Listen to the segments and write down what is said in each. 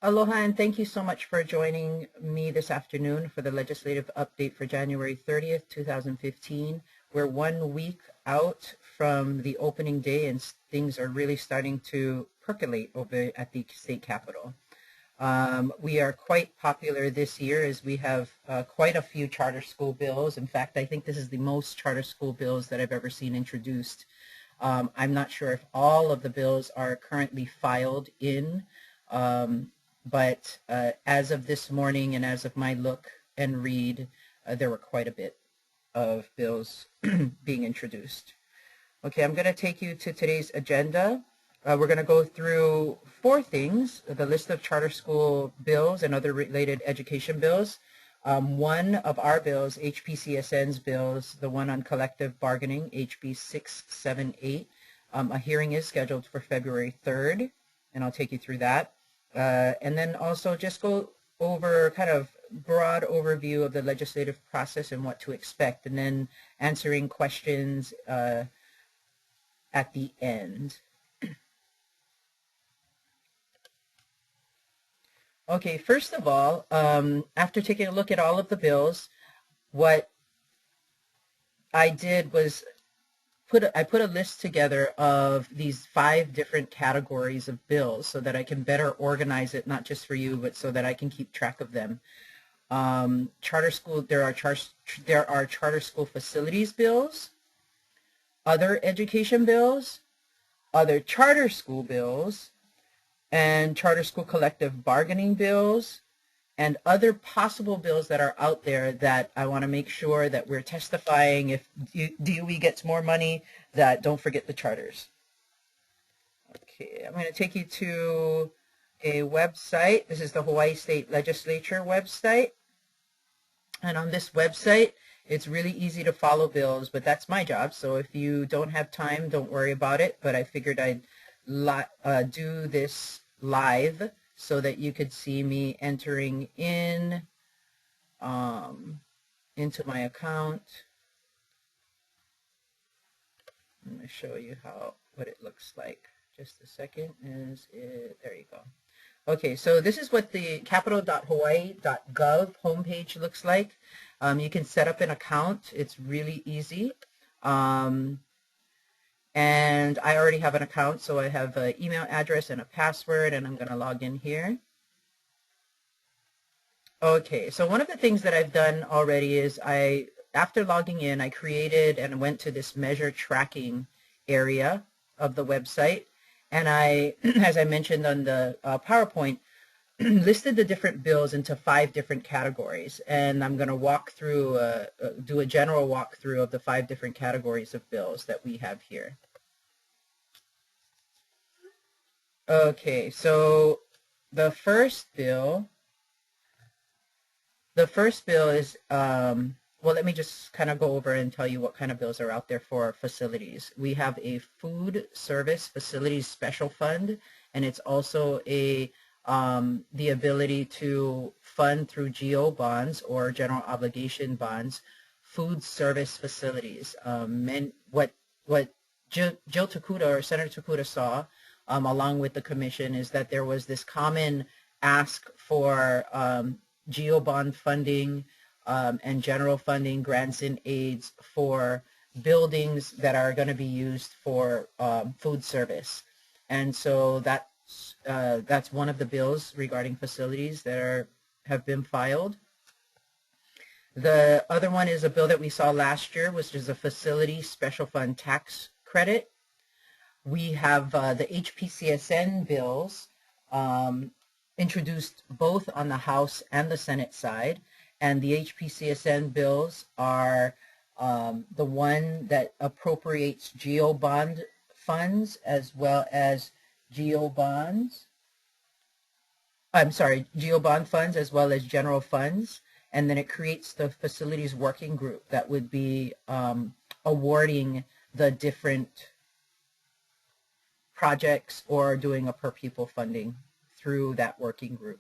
Aloha, and thank you so much for joining me this afternoon for the legislative update for January 30th, 2015. We're 1 week out from the opening day, and things are really starting to percolate over at the state capitol. We are quite popular this year as we have quite a few charter school bills. In fact, I think this is the most charter school bills that I've ever seen introduced. I'm not sure if all of the bills are currently filed in, but as of this morning and as of my look and read, there were quite a bit of bills being introduced. Okay, I'm going to take you to today's agenda. We're going to go through 4 things: the list of charter school bills and other related education bills. One of our bills, HPCSN's bills, the one on collective bargaining, HB 678. A hearing is scheduled for February 3rd, and I'll take you through that. And then also just go over kind of broad overview of the legislative process and what to expect, and then answering questions at the end. Okay, first of all, after taking a look at all of the bills, what I did was I put a list together of these 5 different categories of bills so that I can better organize it, not just for you, but so that I can keep track of them. Charter school, there are charter school facilities bills, other education bills, other charter school bills, and charter school collective bargaining bills, and other possible bills that are out there that I want to make sure that we're testifying if DOE gets more money, that don't forget the charters. Okay, I'm going to take you to a website. This is the Hawaii State Legislature website. And on this website, it's really easy to follow bills, but that's my job. So if you don't have time, don't worry about it. But I figured I'd do this live so that you could see me entering in into my account. I'm going to show you what it looks like. Just a second. There you go. Okay, so this is what the capitol.hawaii.gov homepage looks like. You can set up an account. It's really easy. And I already have an account, so I have an email address and a password, and I'm going to log in here. Okay, so one of the things that I've done already is after logging in, I created and went to this measure tracking area of the website. And I, as I mentioned on the PowerPoint, listed the different bills into 5 different categories. And I'm going to walk through, do a general walkthrough of the 5 different categories of bills that we have here. Okay, so the first bill is, well, let me just kind of go over and tell you what kind of bills are out there for facilities. We have a food service facilities special fund, and it's also the ability to fund through GO bonds or general obligation bonds, food service facilities. What Jill Takuda or Senator Takuda saw, along with the commission, is that there was this common ask for GO bond funding and general funding, grants and aids for buildings that are going to be used for food service. And so that's one of the bills regarding facilities that have been filed. The other one is a bill that we saw last year, which is a facility special fund tax credit. We have the HPCSN bills introduced both on the House and the Senate side. And the HPCSN bills are the one that appropriates GO bond funds as well as GO bonds. I'm sorry, GO bond funds as well as general funds. And then it creates the facilities working group that would be awarding the different projects or doing a per pupil funding through that working group.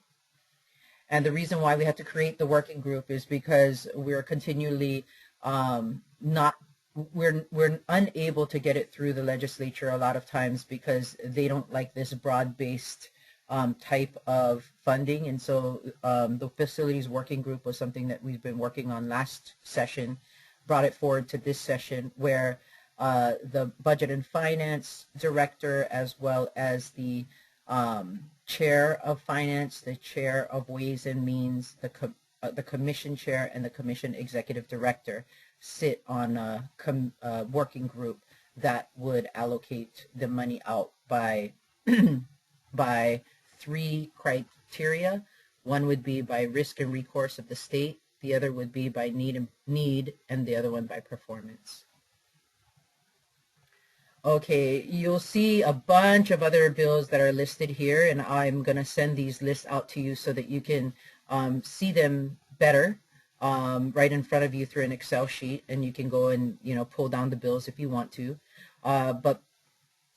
And the reason why we had to create the working group is because we're continually we're unable to get it through the legislature a lot of times because they don't like this broad-based type of funding. And so the facilities working group was something that we've been working on last session, brought it forward to this session, where the budget and finance director, as well as the chair of finance, the chair of ways and means, the commission chair, and the commission executive director sit on a working group that would allocate the money out by by 3 criteria. One would be by risk and recourse of the state, the other would be by need, and the other one by performance. Okay, you'll see a bunch of other bills that are listed here, and I'm going to send these lists out to you so that you can see them better right in front of you through an Excel sheet, and you can go and pull down the bills if you want to. But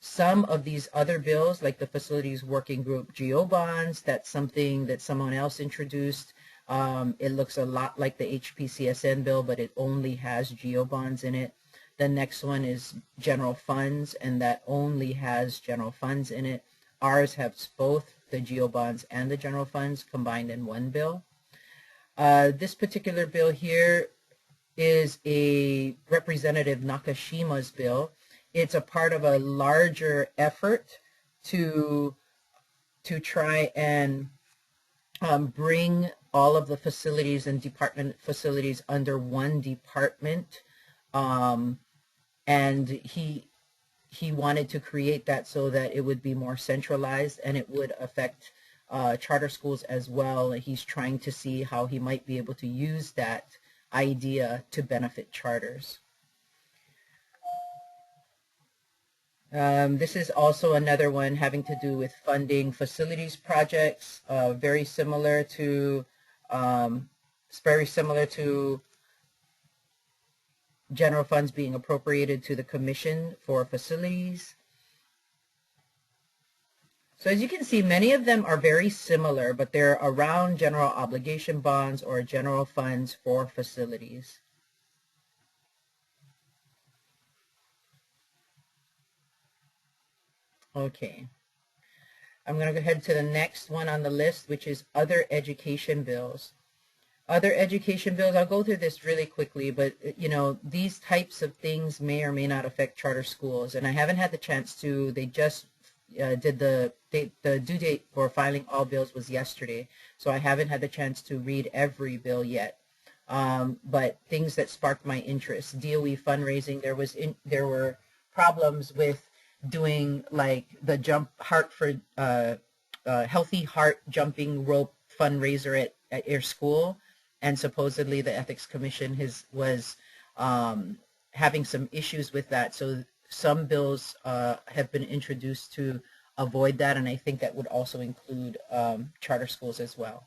some of these other bills, like the Facilities Working Group GO bonds, that's something that someone else introduced. It looks a lot like the HPCSN bill, but it only has GO bonds in it. The next one is general funds, and that only has general funds in it. Ours has both the GO bonds and the general funds combined in one bill. This particular bill here is a Representative Nakashima's bill. It's a part of a larger effort to try and bring all of the facilities and department facilities under one department. And he wanted to create that so that it would be more centralized and it would affect charter schools as well. He's trying to see how he might be able to use that idea to benefit charters. This is also another one having to do with funding facilities projects, very similar to general funds being appropriated to the commission for facilities. So as you can see, many of them are very similar, but they're around general obligation bonds or general funds for facilities. Okay. I'm going to go ahead to the next one on the list, which is other education bills. Other education bills, I'll go through this really quickly, but these types of things may or may not affect charter schools, and I haven't had the chance to. They just did the due date for filing all bills was yesterday, so I haven't had the chance to read every bill yet. But things that sparked my interest: DOE fundraising. There were problems with doing like the healthy heart jumping rope fundraiser at your school, and supposedly the ethics commission was having some issues with that. So some bills have been introduced to avoid that, and I think that would also include charter schools as well.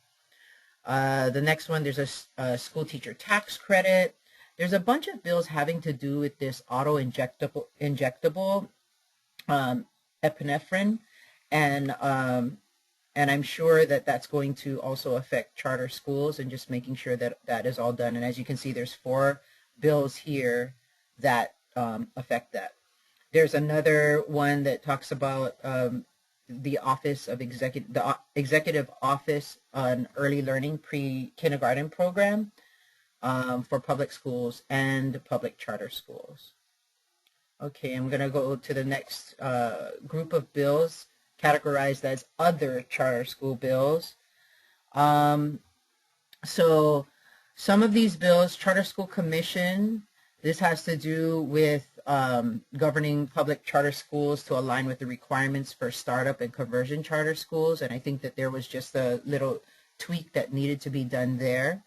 The next one, there's a school teacher tax credit. There's a bunch of bills having to do with this auto-injectable epinephrine, and I'm sure that that's going to also affect charter schools, and just making sure that that is all done. And as you can see, there's 4 bills here that affect that. There's another one that talks about the Executive Office on Early Learning Pre-Kindergarten Program for public schools and public charter schools. Okay, I'm going to go to the next group of bills categorized as other charter school bills. So some of these bills, Charter School Commission, this has to do with governing public charter schools to align with the requirements for startup and conversion charter schools. And I think that there was just a little tweak that needed to be done there.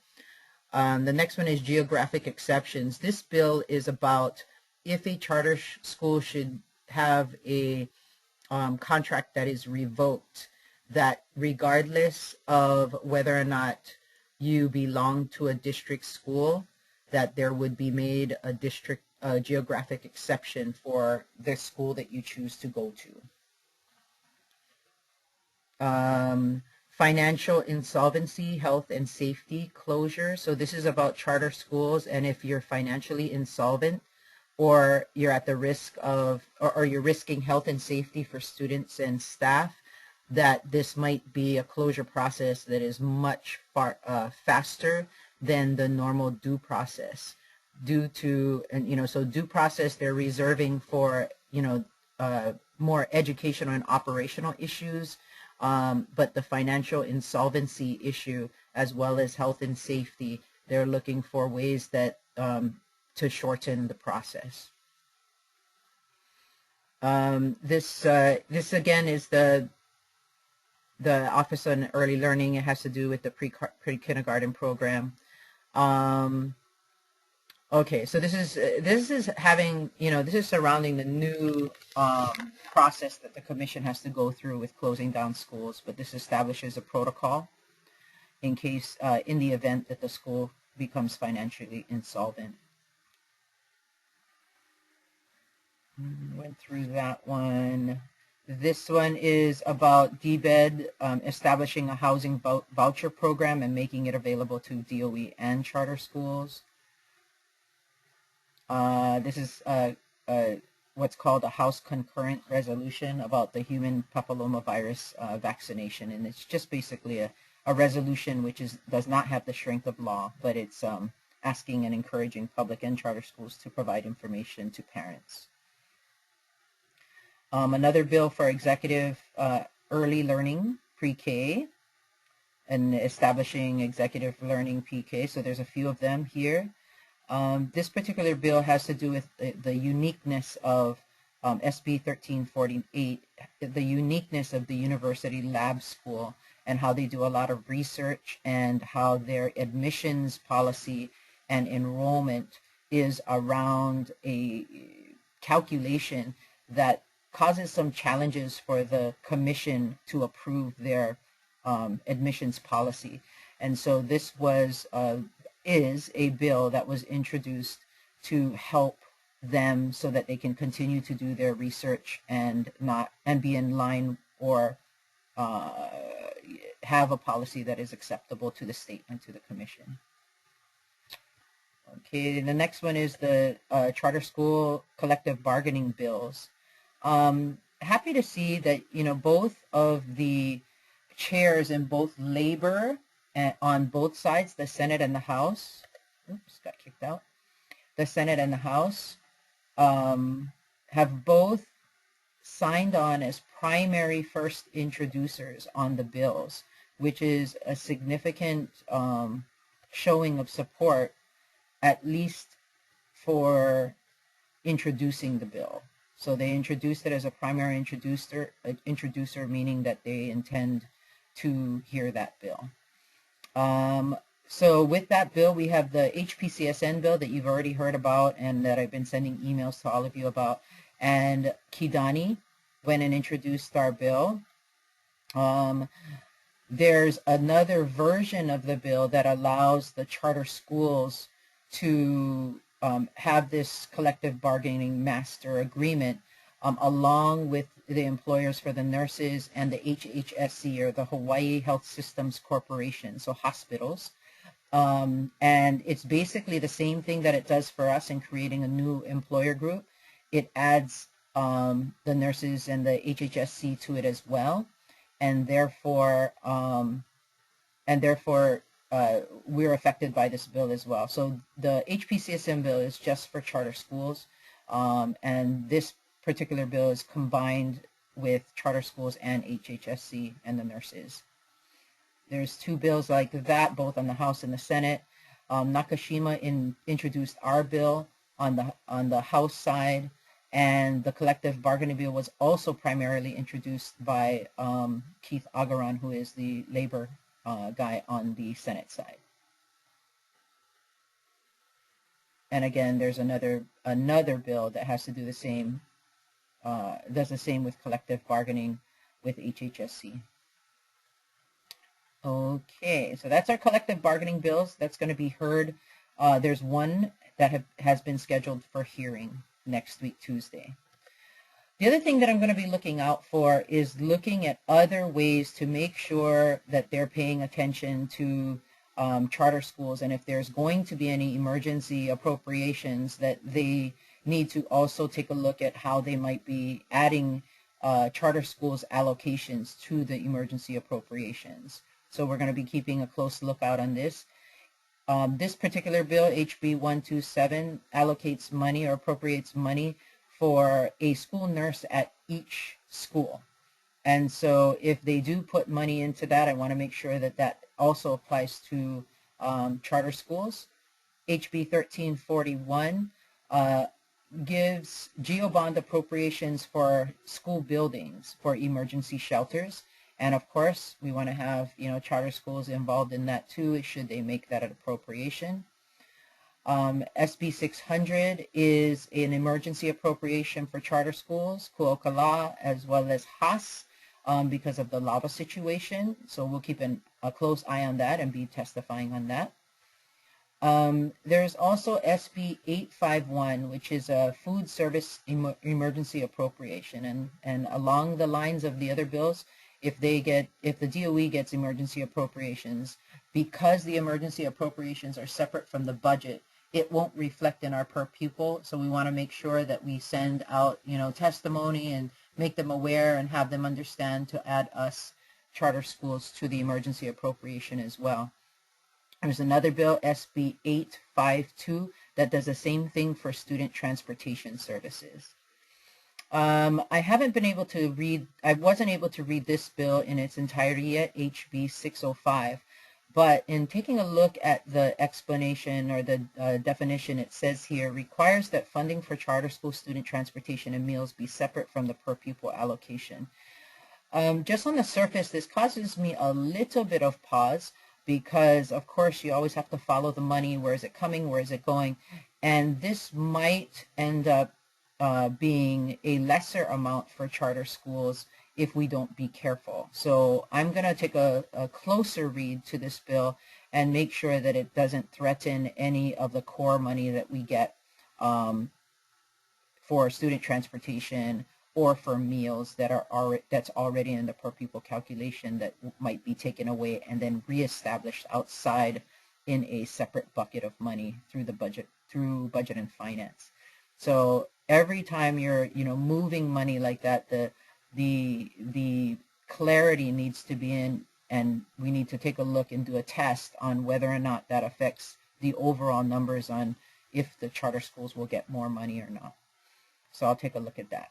The next one is geographic exceptions. This bill is about if a charter school should have a contract that is revoked, that regardless of whether or not you belong to a district school, that there would be made a geographic exception for the school that you choose to go to. Financial insolvency, health and safety closure. So this is about charter schools, and if you're financially insolvent, or you're at the risk of, or you're risking health and safety for students and staff, that this might be a closure process that is much faster than the normal due process, due to, and so due process they're reserving for more educational and operational issues, but the financial insolvency issue as well as health and safety, they're looking for ways that to shorten the process. This again is the Office on Early Learning. It has to do with the pre-kindergarten program. Okay, so this is having, this is surrounding the new process that the commission has to go through with closing down schools, but this establishes a protocol in case, in the event that the school becomes financially insolvent. Went through that one. This one is about DBED establishing a housing voucher program and making it available to DOE and charter schools. This is what's called a House Concurrent Resolution about the human papillomavirus vaccination, and it's just basically a resolution which does not have the strength of law, but it's asking and encouraging public and charter schools to provide information to parents. Another bill for executive early learning pre-K and establishing executive learning PK. So there's a few of them here. This particular bill has to do with the uniqueness of SB 1348, the uniqueness of the university lab school and how they do a lot of research and how their admissions policy and enrollment is around a calculation that causes some challenges for the commission to approve their admissions policy. And so this is a bill that was introduced to help them so that they can continue to do their research and be in line or have a policy that is acceptable to the state and to the commission. Okay, the next one is the charter school collective bargaining bills. Happy to see that both of the chairs in both labor and on both sides, the Senate and the House, oops, got kicked out. The Senate and the House have both signed on as primary first introducers on the bills, which is a significant showing of support, at least for introducing the bill. So they introduced it as a primary introducer, meaning that they intend to hear that bill. So with that bill, we have the HPCSN bill that you've already heard about and that I've been sending emails to all of you about. And Kidani went and introduced our bill. There's another version of the bill that allows the charter schools to have this collective bargaining master agreement along with the employers for the nurses and the HHSC, or the Hawaii Health Systems Corporation, so hospitals. And it's basically the same thing that it does for us in creating a new employer group. It adds the nurses and the HHSC to it as well, and therefore we're affected by this bill as well. So the HPCSN bill is just for charter schools, and this particular bill is combined with charter schools and HHSC and the nurses. There's two bills like that, both on the House and the Senate. Nakashima introduced our bill on the House side, and the collective bargaining bill was also primarily introduced by Keith Agaran, who is the labor guy on the Senate side. And again, there's another bill that has to do the same, does the same with collective bargaining with HHSC. Okay, so that's our collective bargaining bills. That's going to be heard. There's one that has been scheduled for hearing next week, Tuesday. The other thing that I'm going to be looking out for is looking at other ways to make sure that they're paying attention to charter schools, and if there's going to be any emergency appropriations, that they need to also take a look at how they might be adding charter schools allocations to the emergency appropriations. So we're going to be keeping a close lookout on this. This particular bill, HB 127, allocates money or appropriates money for a school nurse at each school. And so if they do put money into that, I want to make sure that that also applies to charter schools. HB 1341 gives GEO bond appropriations for school buildings for emergency shelters. And of course, we want to have, charter schools involved in that too, should they make that an appropriation. SB 600 is an emergency appropriation for charter schools, Kuokala, as well as Haas, because of the lava situation. So we'll keep a close eye on that and be testifying on that. There's also SB 851, which is a food service emergency appropriation. And along the lines of the other bills, if the DOE gets emergency appropriations, because the emergency appropriations are separate from the budget, it won't reflect in our per pupil. So we want to make sure that we send out, testimony and make them aware and have them understand to add us charter schools to the emergency appropriation as well. There's another bill, SB 852, that does the same thing for student transportation services. I haven't been able to read, I wasn't able to read this bill in its entirety yet, HB 605, but in taking a look at the explanation or the definition, it says here, requires that funding for charter school student transportation and meals be separate from the per pupil allocation. Just on the surface, this causes me a little bit of pause, because of course you always have to follow the money. Where is it coming? Where is it going? And this might end up being a lesser amount for charter schools if we don't be careful. So I'm going to take a closer read to this bill and make sure that it doesn't threaten any of the core money that we get for student transportation or for meals that that's already in the per pupil calculation that might be taken away and then reestablished outside in a separate bucket of money through the budget, through budget and finance. So every time you're moving money like that, the clarity needs to be in, and we need to take a look and do a test on whether or not that affects the overall numbers on if the charter schools will get more money or not. So I'll take a look at that.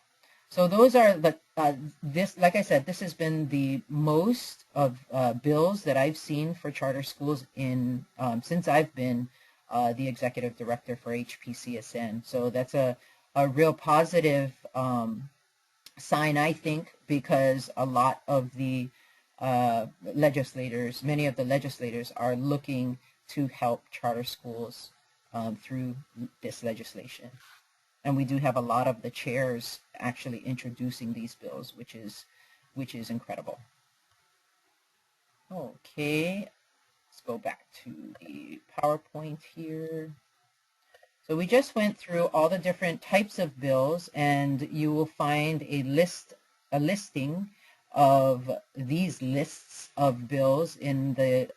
So those are the, like I said, this has been the most of bills that I've seen for charter schools in since I've been the executive director for HPCSN. So that's a real positive sign, I think, because a lot of the legislators, many of the legislators are looking to help charter schools through this legislation. And we do have a lot of the chairs actually introducing these bills, which is incredible. Okay, let's go back to the PowerPoint here. So we just went through all the different types of bills, and you will find a listing of these lists of bills in the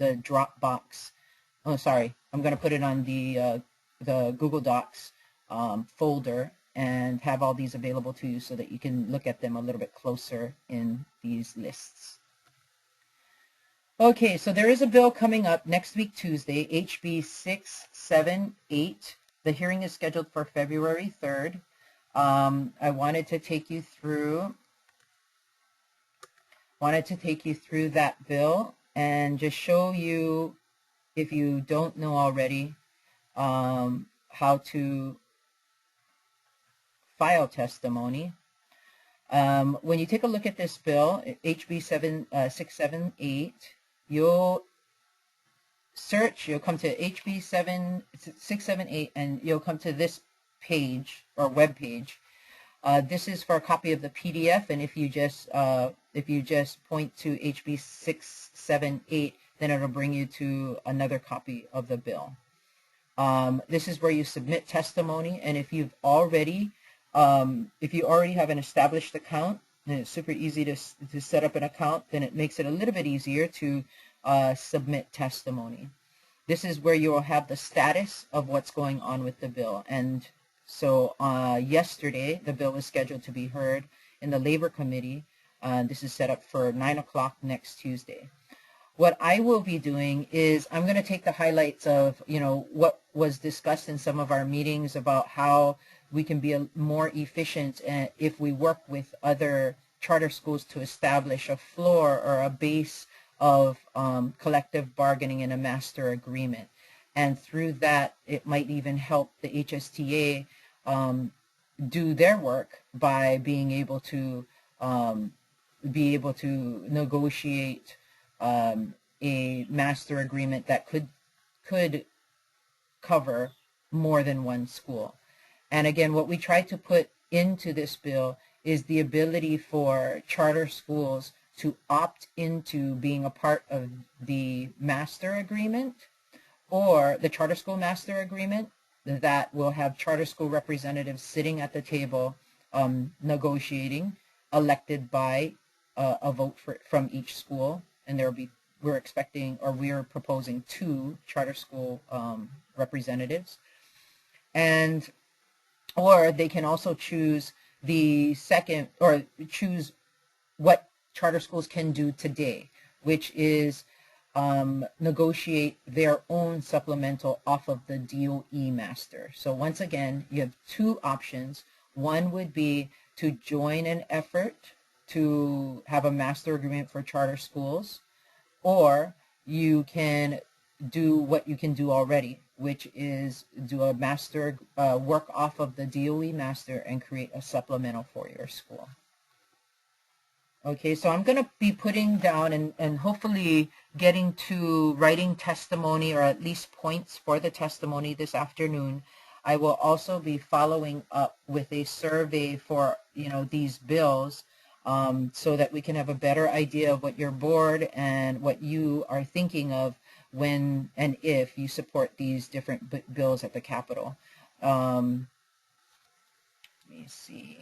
Dropbox. Oh, sorry, I'm going to put it on the Google Docs folder and have all these available to you so that you can look at them a little bit closer in these lists. Okay, so there is a bill coming up next week, Tuesday, HB 678. The hearing is scheduled for February 3rd. I wanted to take you through that bill and just show you, if you don't know already, how to file testimony. When you take a look at this bill, HB 678, you'll come to HB 678 and you'll come to this page or web page. This is for a copy of the PDF, and if you just point to HB 678, then it'll bring you to another copy of the bill. This is where you submit testimony, and if you already have an established account, and it's super easy to set up an account, then it makes it a little bit easier to submit testimony. This is where you will have the status of what's going on with the bill. And so yesterday, the bill was scheduled to be heard, in the Labor Committee. This is set up for 9 o'clock next Tuesday. What I will be doing is I'm going to take the highlights of, what was discussed in some of our meetings about how we can be more efficient if we work with other charter schools to establish a floor or a base of collective bargaining in a master agreement. And through that, it might even help the HSTA do their work by being able to negotiate a master agreement that could cover more than one school. And again, what we try to put into this bill is the ability for charter schools to opt into being a part of the master agreement or the charter school master agreement that will have charter school representatives sitting at the table negotiating, elected by a vote from each school, and we're proposing 2 charter school representatives, or they can also choose choose what charter schools can do today, which is negotiate their own supplemental off of the DOE master. So once again, you have 2 options. One would be to join an effort to have a master agreement for charter schools, or you can do what you can do already, which is do a master, work off of the DOE master and create a supplemental for your school. Okay, so I'm going to be putting down and hopefully getting to writing testimony, or at least points for the testimony this afternoon. I will also be following up with a survey for, these bills, so that we can have a better idea of what your board and what you are thinking of when and if you support these different bills at the Capitol. Let me see.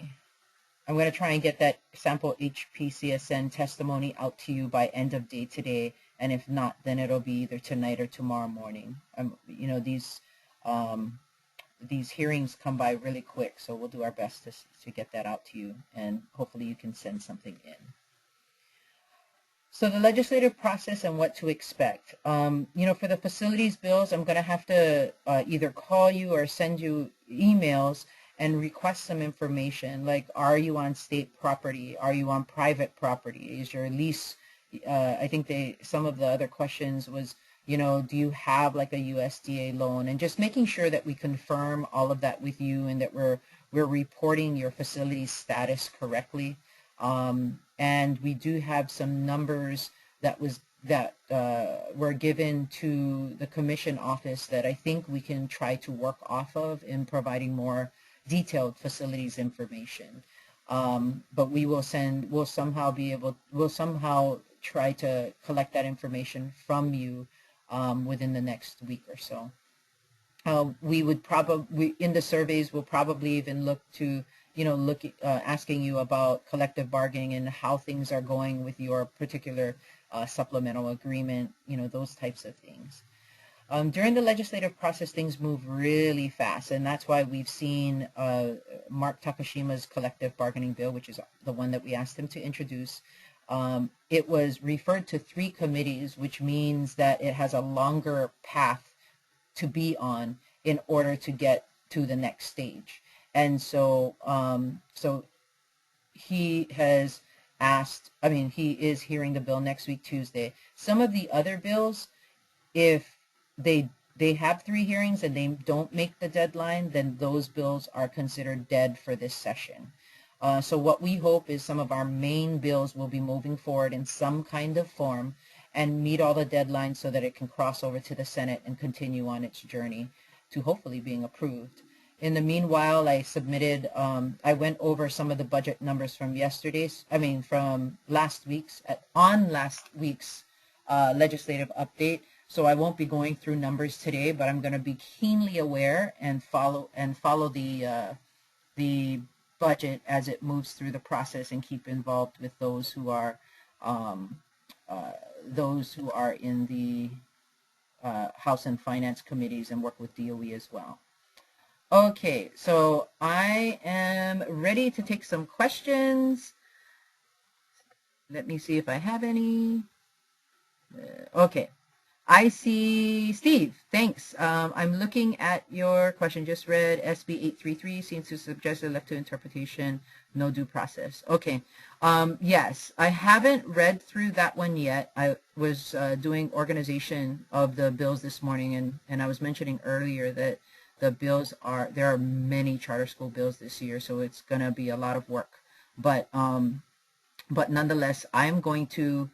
I'm going to try and get that sample HPCSN testimony out to you by end of day today, and if not, then it'll be either tonight or tomorrow morning. These hearings come by really quick, so we'll do our best to get that out to you, and hopefully you can send something in. So the legislative process and what to expect. For the facilities bills, I'm going to have to either call you or send you emails and request some information, like, are you on state property? Are you on private property? Is your lease, I think some of the other questions was, do you have like a USDA loan? And just making sure that we confirm all of that with you, and that we're reporting your facility's status correctly. And we do have some numbers that were given to the commission office that I think we can try to work off of in providing more detailed facilities information. But we'll somehow try to collect that information from you within the next week or so. We would probably, in the surveys, we'll probably even look to, asking you about collective bargaining and how things are going with your particular supplemental agreement, those types of things. During the legislative process, things move really fast, and that's why we've seen Mark Takashima's collective bargaining bill, which is the one that we asked him to introduce. It was referred to 3 committees, which means that it has a longer path to be on in order to get to the next stage. And so, he has asked, he is hearing the bill next week, Tuesday. Some of the other bills, if they have 3 hearings and they don't make the deadline, then those bills are considered dead for this session. So what we hope is some of our main bills will be moving forward in some kind of form and meet all the deadlines so that it can cross over to the Senate and continue on its journey to hopefully being approved. In the meanwhile, I went over some of the budget numbers from last week's legislative update. So I won't be going through numbers today, but I'm going to be keenly aware and follow the budget as it moves through the process, and keep involved with those who are in the House and Finance committees, and work with DOE as well. Okay, so I am ready to take some questions. Let me see if I have any. Okay. I see Steve. Thanks. I'm looking at your question. Just read SB 833 seems to suggest elective interpretation, no due process. Okay. Yes, I haven't read through that one yet. I was doing organization of the bills this morning, and I was mentioning earlier that there are many charter school bills this year, so it's going to be a lot of work. But nonetheless, I'm going to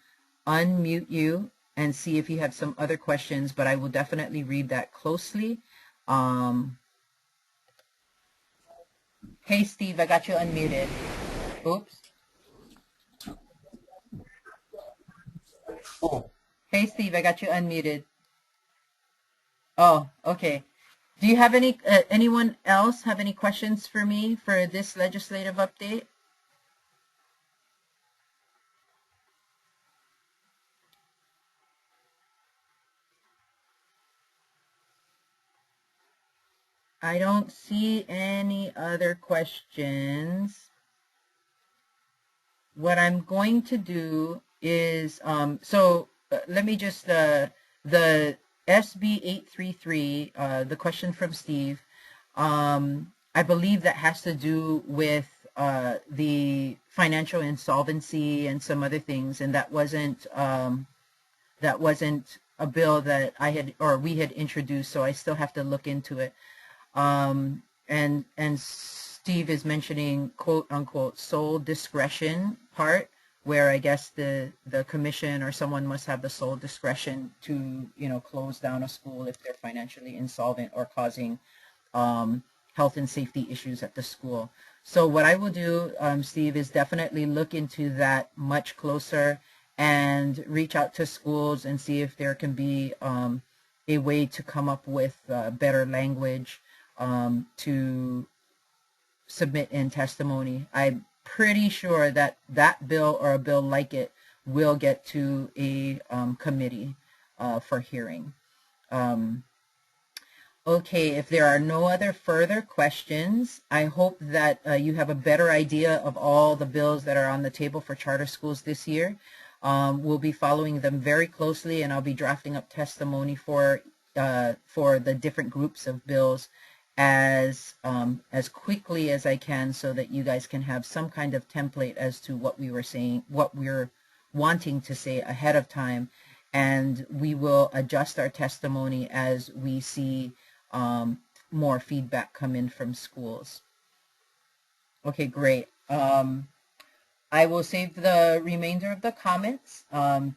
unmute you and see if you have some other questions, but I will definitely read that closely. Hey, Steve, I got you unmuted. Oops. Hey, Steve, I got you unmuted. Oh, okay. Do you have anyone else have any questions for me for this legislative update? I don't see any other questions. What I'm going to do is, let me just, the SB 833, the question from Steve, I believe that has to do with the financial insolvency and some other things, and that wasn't a bill that I had or we had introduced, so I still have to look into it. And Steve is mentioning quote unquote sole discretion part, where I guess the commission or someone must have the sole discretion to close down a school if they're financially insolvent or causing health and safety issues at the school. So what I will do, Steve, is definitely look into that much closer and reach out to schools and see if there can be a way to come up with better language to submit in testimony. I'm pretty sure that that bill or a bill like it will get to a committee for hearing. Okay, if there are no other further questions, I hope that you have a better idea of all the bills that are on the table for charter schools this year. We'll be following them very closely, and I'll be drafting up testimony for the different groups of bills as quickly as I can, so that you guys can have some kind of template as to what we were saying, what we're wanting to say ahead of time, and we will adjust our testimony as we see more feedback come in from schools. Okay, great. I will save the remainder of the comments and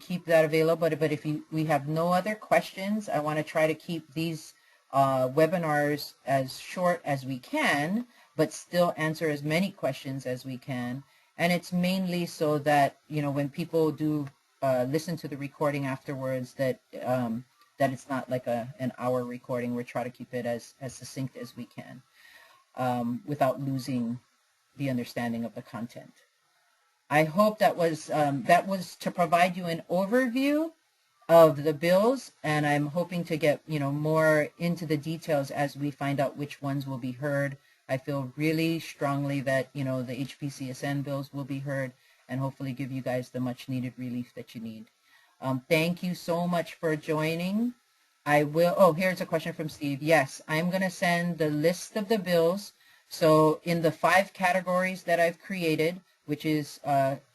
keep that available. But if we have no other questions, I want to try to keep these webinars as short as we can, but still answer as many questions as we can. And it's mainly so that, when people do listen to the recording afterwards, that it's not like an hour recording. We're trying to keep it as succinct as we can without losing the understanding of the content. I hope that was to provide you an overview of the bills, and I'm hoping to get more into the details as we find out which ones will be heard. I feel really strongly that the HPCSN bills will be heard, and hopefully give you guys the much needed relief that you need. Thank you so much for joining. Here's a question from Steve. Yes, I'm going to send the list of the bills. So in the 5 categories that I've created, which is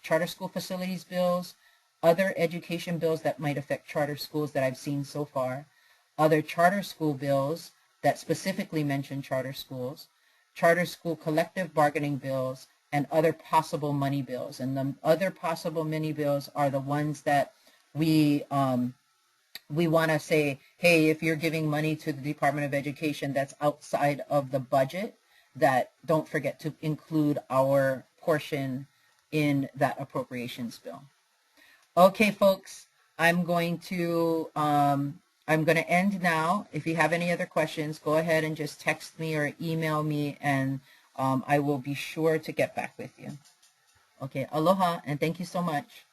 charter school facilities bills, other education bills that might affect charter schools that I've seen so far, other charter school bills that specifically mention charter schools, charter school collective bargaining bills, and other possible money bills. And the other possible money bills are the ones that we want to say, hey, if you're giving money to the Department of Education that's outside of the budget, that don't forget to include our portion in that appropriations bill. Okay, folks, I'm going to end now. If you have any other questions, go ahead and just text me or email me, and I will be sure to get back with you. Okay, aloha, and thank you so much.